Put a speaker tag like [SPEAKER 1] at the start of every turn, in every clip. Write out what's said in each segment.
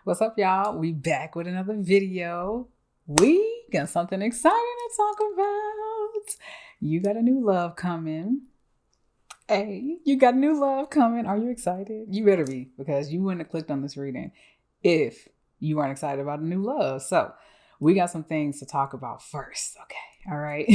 [SPEAKER 1] What's up, y'all? We back with another video. We got something exciting to talk about. You got a new love coming. Hey, you got a new love coming. Are you excited? You better be, because you wouldn't have clicked on this reading if you weren't excited about a new love. So we got some things to talk about first. Okay. All right.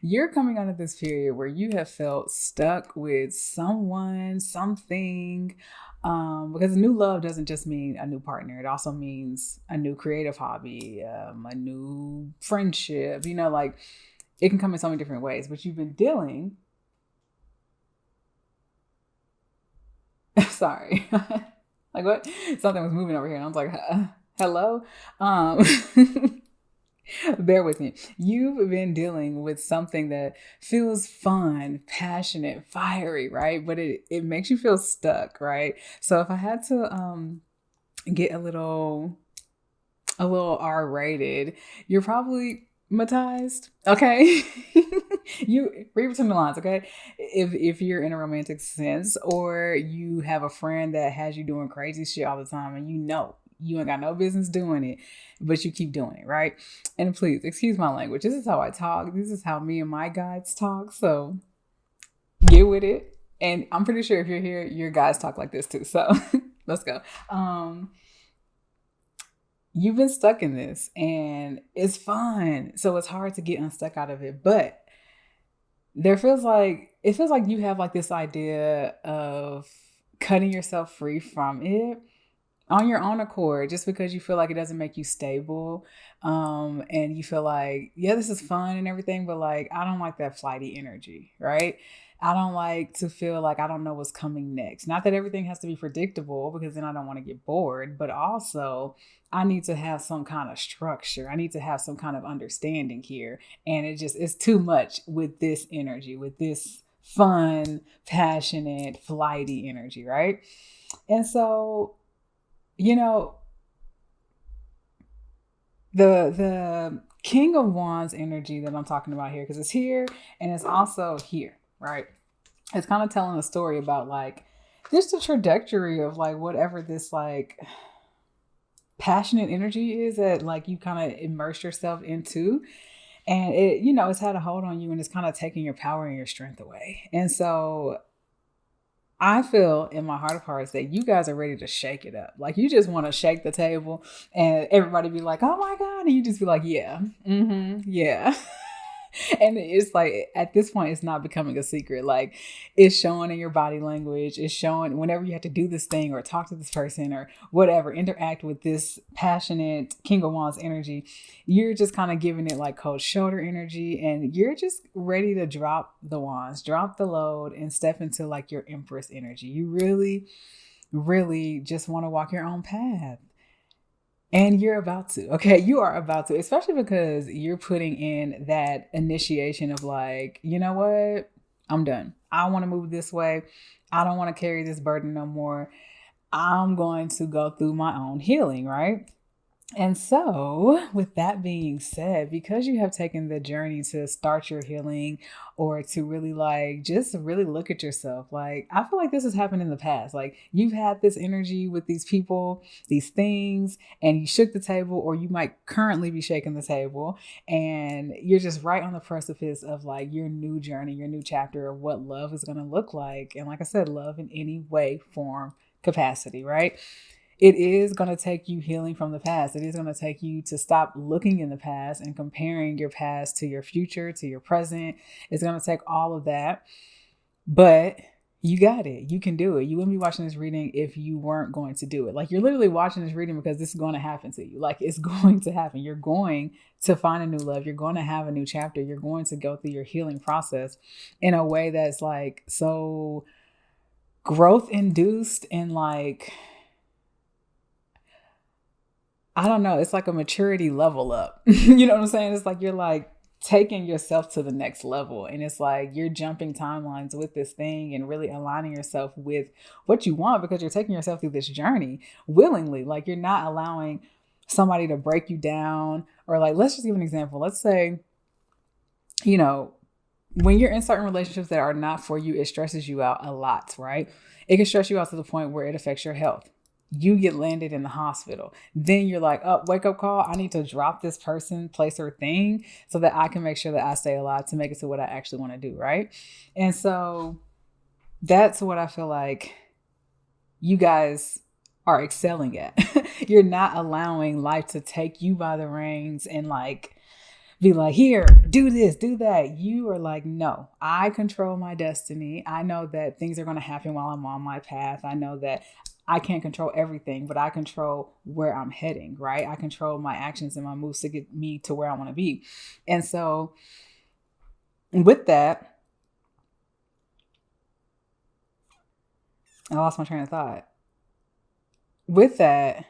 [SPEAKER 1] You're coming out of this period where you have felt stuck with someone, something. Because new love doesn't just mean a new partner. It also means a new creative hobby, a new friendship, like it can come in so many different ways, but you've been dealing. Sorry. Like what? Something was moving over here and I was like, hello? Bear with me. You've been dealing with something that feels fun, passionate, fiery, right? But it makes you feel stuck, right? So if I had to get a little R-rated, you're probably traumatized. Okay. You read between the lines, okay? If you're in a romantic sense, or you have a friend that has you doing crazy shit all the time and you ain't got no business doing it, but you keep doing it, right? And please, excuse my language. This is how I talk. This is how me and my guides talk. So get with it. And I'm pretty sure if you're here, your guys talk like this too. So let's go. You've been stuck in this and it's fun. So it's hard to get unstuck out of it. But it feels like you have like this idea of cutting yourself free from it on your own accord, just because you feel like it doesn't make you stable. And you feel like, yeah, this is fun and everything, but like, I don't like that flighty energy, right? I don't like to feel like I don't know what's coming next. Not that everything has to be predictable, because then I don't want to get bored, but also I need to have some kind of structure. I need to have some kind of understanding here. And it's too much with this energy, with this fun, passionate, flighty energy, right? And so, the King of Wands energy that I'm talking about here, because it's here and it's also here, right? It's kind of telling a story about like just the trajectory of like whatever this like passionate energy is that like you kind of immerse yourself into. And it's had a hold on you and it's kind of taking your power and your strength away. And so I feel in my heart of hearts that you guys are ready to shake it up. Like you just want to shake the table and everybody be like, oh my God. And you just be like, yeah, yeah. And it's like, at this point, it's not becoming a secret. Like it's showing in your body language. It's showing whenever you have to do this thing or talk to this person or whatever, interact with this passionate King of Wands energy. You're just kind of giving it like cold shoulder energy, and you're just ready to drop the wands, drop the load, and step into like your Empress energy. You really, really just want to walk your own path. And you're about to, okay? You are about to, especially because you're putting in that initiation of like, you know what? I'm done. I want to move this way. I don't want to carry this burden no more. I'm going to go through my own healing, right? And so with that being said, because you have taken the journey to start your healing or to really like, just really look at yourself. Like, I feel like this has happened in the past. Like you've had this energy with these people, these things, and you shook the table, or you might currently be shaking the table, and you're just right on the precipice of like your new journey, your new chapter of what love is going to look like. And like I said, love in any way, form, capacity, right? It is going to take you healing from the past. It is going to take you to stop looking in the past and comparing your past to your future, to your present. It's going to take all of that, but you got it. You can do it. You wouldn't be watching this reading if you weren't going to do it. Like you're literally watching this reading because this is going to happen to you. Like it's going to happen. You're going to find a new love. You're going to have a new chapter. You're going to go through your healing process in a way that's like so growth induced and like, I don't know. It's like a maturity level up. You know what I'm saying? It's like you're like taking yourself to the next level. And it's like you're jumping timelines with this thing and really aligning yourself with what you want, because you're taking yourself through this journey willingly. Like you're not allowing somebody to break you down, or like, let's just give an example. Let's say, when you're in certain relationships that are not for you, it stresses you out a lot, right? It can stress you out to the point where it affects your health. you get landed in the hospital. Then you're like, oh, wake up call. I need to drop this person, place, or thing so that I can make sure that I stay alive to make it to what I actually want to do. Right. And so that's what I feel like you guys are excelling at. You're not allowing life to take you by the reins and like be like, here, do this, do that. You are like, no, I control my destiny. I know that things are going to happen while I'm on my path. I know that I can't control everything, but I control where I'm heading, right? I control my actions and my moves to get me to where I want to be. And so with that, I lost my train of thought. With that,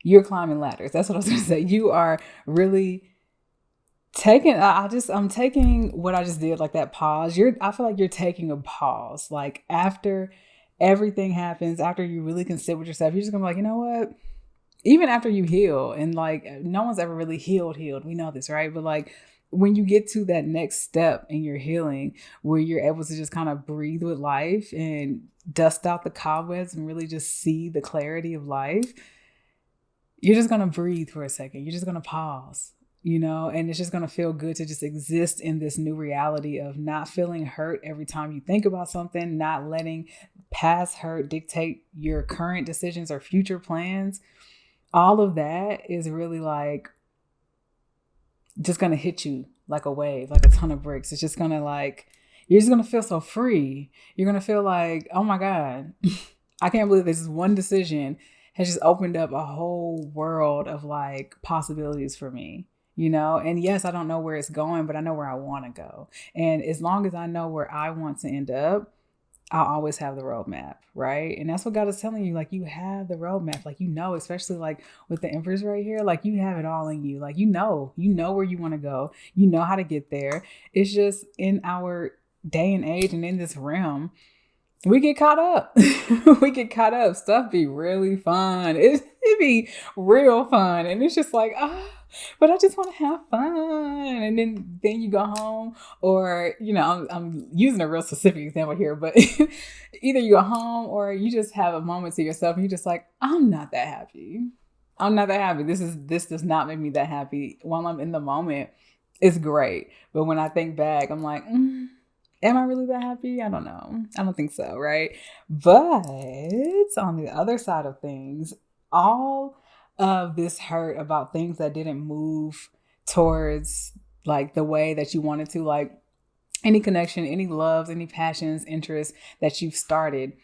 [SPEAKER 1] you're climbing ladders. That's what I was going to say. You are really I'm taking what I just did, like that pause. I feel like you're taking a pause. Like after everything happens, after you really can sit with yourself, you're just gonna be like, you know what? Even after you heal, and like no one's ever really healed. We know this, right? But like when you get to that next step in your healing where you're able to just kind of breathe with life and dust out the cobwebs and really just see the clarity of life, you're just going to breathe for a second. You're just going to pause, and it's just going to feel good to just exist in this new reality of not feeling hurt every time you think about something, not letting past hurt dictate your current decisions or future plans. All of that is really like just going to hit you like a wave, like a ton of bricks. It's just going to you're just going to feel so free. You're going to feel like, oh my God, I can't believe this one decision has just opened up a whole world of like possibilities for me, and yes, I don't know where it's going, but I know where I want to go. And as long as I know where I want to end up, I'll always have the roadmap, right? And that's what God is telling you. Like, you have the roadmap, like, especially like with the Empress right here, like you have it all in you. Like, you know where you want to go. You know how to get there. It's just in our day and age and in this realm, we get caught up. Stuff be really fun. It be real fun. And it's just like, but I just want to have fun. And then you go home, or, I'm using a real specific example here, but either you go home or you just have a moment to yourself and you're just like, I'm not that happy. This does not make me that happy. While I'm in the moment, it's great. But when I think back, I'm like, am I really that happy? I don't know. I don't think so, right? But on the other side of things, all of this hurt about things that didn't move towards like the way that you wanted to, like any connection, any loves, any passions, interests that you've started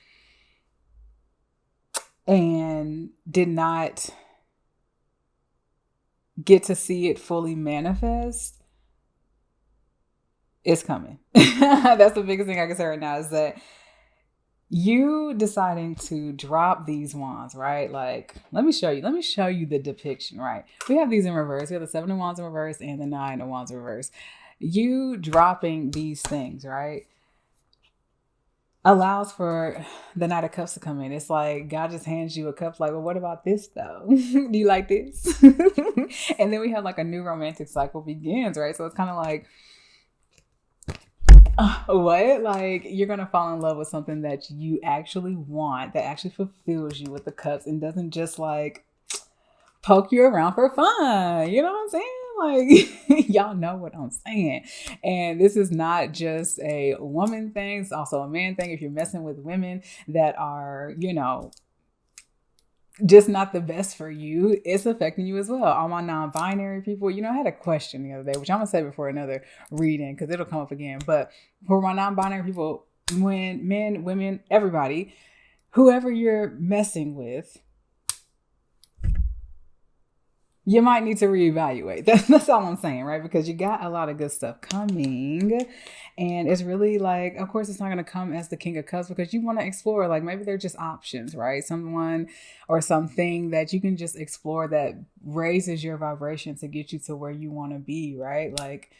[SPEAKER 1] and did not get to see it fully manifest, it's coming. That's the biggest thing I can say right now, is that you deciding to drop these wands, right? Like, let me show you the depiction, right? We have these in reverse. We have the 7 of wands in reverse and the 9 of wands in reverse. You dropping these things, right, allows for the Knight of Cups to come in. It's like God just hands you a cup, like, well, what about this though? Do you like this? And then we have like a new romantic cycle begins, right? So it's kind of like, what? Like, you're going to fall in love with something that you actually want, that actually fulfills you with the cups and doesn't just like poke you around for fun. You know what I'm saying? Like, y'all know what I'm saying. And this is not just a woman thing. It's also a man thing. If you're messing with women that are, just not the best for you, it's affecting you as well. All my non-binary people, I had a question the other day, which I'm gonna say before another reading because it'll come up again. But for my non-binary people, when men, women, everybody, whoever you're messing with, you might need to reevaluate. That's all I'm saying, right? Because you got a lot of good stuff coming. And it's really like, of course, it's not going to come as the King of Cups because you want to explore, like maybe they're just options, right? Someone or something that you can just explore that raises your vibration to get you to where you want to be, right? Like,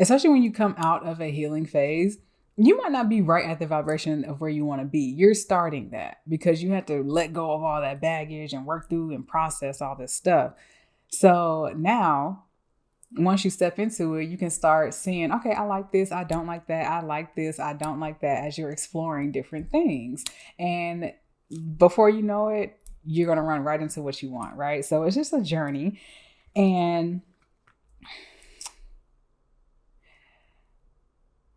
[SPEAKER 1] especially when you come out of a healing phase, you might not be right at the vibration of where you want to be. You're starting that because you have to let go of all that baggage and work through and process all this stuff. So now, once you step into it, you can start seeing, okay, I like this, I don't like that. I like this, I don't like that, as you're exploring different things. And before you know it, you're going to run right into what you want, right? So it's just a journey. And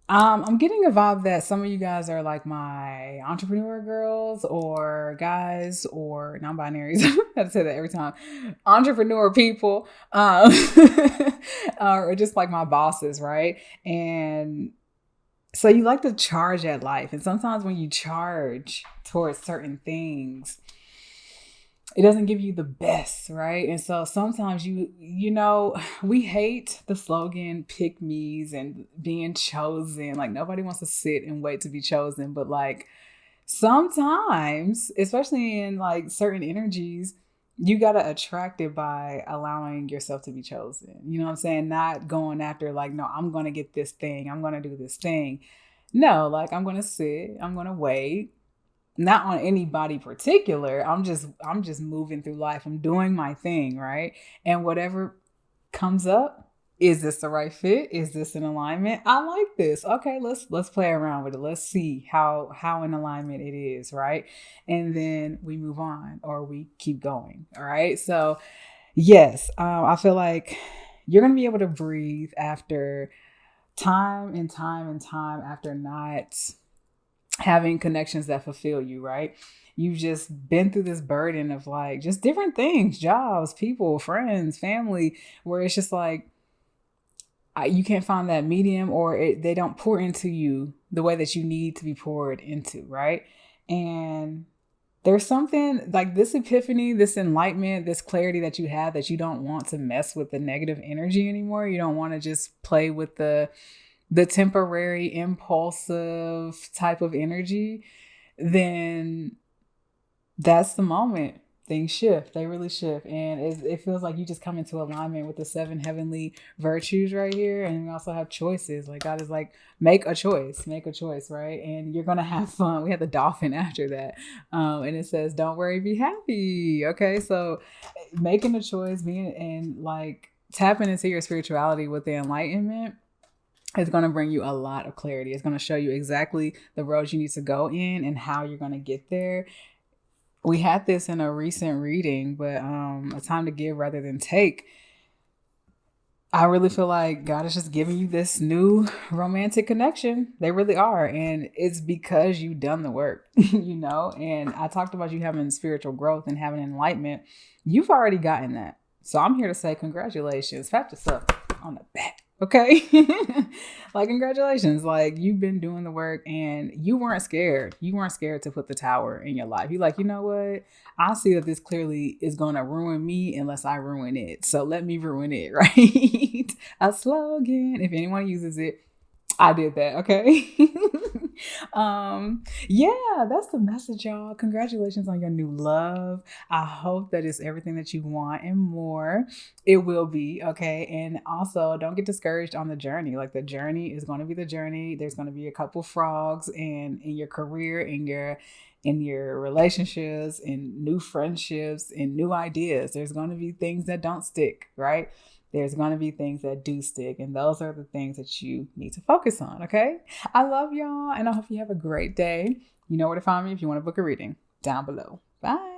[SPEAKER 1] I'm getting a vibe that some of you guys are like my entrepreneur girls or guys or non-binaries. I have to say that every time. Entrepreneur people, or just like my bosses, right? And so you like to charge at life. And sometimes when you charge towards certain things, it doesn't give you the best, right? And so sometimes we hate the slogan pick me's and being chosen. Like nobody wants to sit and wait to be chosen, but like sometimes, especially in like certain energies, you got to attract it by allowing yourself to be chosen. You know what I'm saying? Not going after like, no, I'm going to get this thing. I'm going to do this thing. No, like I'm going to sit, I'm going to wait, not on anybody particular. I'm just moving through life. I'm doing my thing, right? And whatever comes up, is this the right fit? Is this in alignment? I like this. Okay, let's play around with it. Let's see how in alignment it is, right? And then we move on or we keep going. All right. So yes, I feel like you're gonna be able to breathe after time and time and time after not having connections that fulfill you, right? You've just been through this burden of like just different things, jobs, people, friends, family, where it's just like you can't find that medium, or they don't pour into you the way that you need to be poured into, right? And there's something like this epiphany, this enlightenment, this clarity that you have, that you don't want to mess with the negative energy anymore. You don't want to just play with the temporary impulsive type of energy. Then that's the moment things shift. They really shift. And it feels like you just come into alignment with the 7 heavenly virtues right here. And we also have choices. Like God is like, make a choice, right? And you're going to have fun. We had the dolphin after that. And it says, don't worry, be happy. Okay. So making a choice, being and like tapping into your spirituality with the enlightenment, it's going to bring you a lot of clarity. It's going to show you exactly the roads you need to go in and how you're going to get there. We had this in a recent reading, but a time to give rather than take. I really feel like God is just giving you this new romantic connection. They really are. And it's because you've done the work, and I talked about you having spiritual growth and having enlightenment. You've already gotten that. So I'm here to say congratulations. Pat yourself on the back. Okay. Like, congratulations. Like, you've been doing the work and you weren't scared. You weren't scared to put the tower in your life. You're like, you know what? I see that this clearly is going to ruin me unless I ruin it. So let me ruin it, right? A slogan. If anyone uses it, I did that. Okay. Yeah, that's the message, y'all. Congratulations on your new love. I hope that it's everything that you want and more. It will be. Okay. And also don't get discouraged on the journey. Like, the journey is going to be the journey. There's going to be a couple frogs in your career, in your relationships, in new friendships, in new ideas. There's going to be things that don't stick, right? There's going to be things that do stick. And those are the things that you need to focus on. Okay. I love y'all. And I hope you have a great day. You know where to find me if you want to book a reading, down below. Bye.